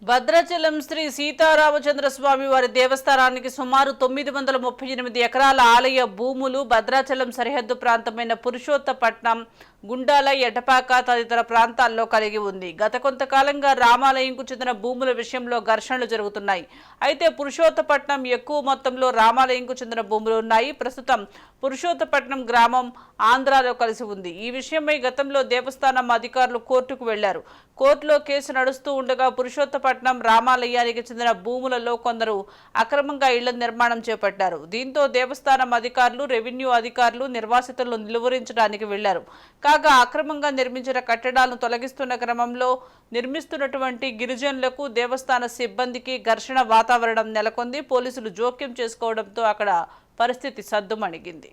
భద్రాచలం శ్రీ సీతారామచంద్ర స్వామి వారి దేవస్థానానికి సుమారు 938 ఎకరాల ఆలయ భూములు భద్రాచలం సరిహద్దు ప్రాంతమైన పురుషోత్తపట్నం, గుండాల, ఎటపాక తదితర ప్రాంతాల్లో కలిగి ఉంది. గత కొంతకాలంగా రామాలయంకు చెందిన భూముల విషయంలో ఘర్షణలు జరుగుతున్నాయి. అయితే పురుషోత్తపట్నం ఎక్కువ మొత్తంలో రామాలయంకు చెందిన భూములు ఉన్నాయి. ప్రస్తుతం పురుషోత్తపట్నం గ్రామం ఆంధ్రాలో కలిసి ఉంది. ఈ విషయమై గతంలో దేవస్థానం అధికారులు కోర్టుకు వెళ్లారు. కోర్టులో కేసు నడుస్తూ ఉండగా పురుషోత్తపట్నం రామాలయానికి చెందిన భూములలో కొందరు అక్రమంగా ఇళ్ల నిర్మాణం చేపట్టారు. దీంతో దేవస్థానం అధికారులు, రెవెన్యూ అధికారులు నిర్వాసితులను నిలువరించడానికి వెళ్లారు. కాగా అక్రమంగా నిర్మించిన కట్టడాలను తొలగిస్తున్న క్రమంలో నిర్మిస్తున్నటువంటి గిరిజనులకు, దేవస్థాన సిబ్బందికి ఘర్షణ వాతావరణం నెలకొంది. పోలీసులు జోక్యం చేసుకోవడంతో అక్కడ పరిస్థితి సద్దుమణిగింది.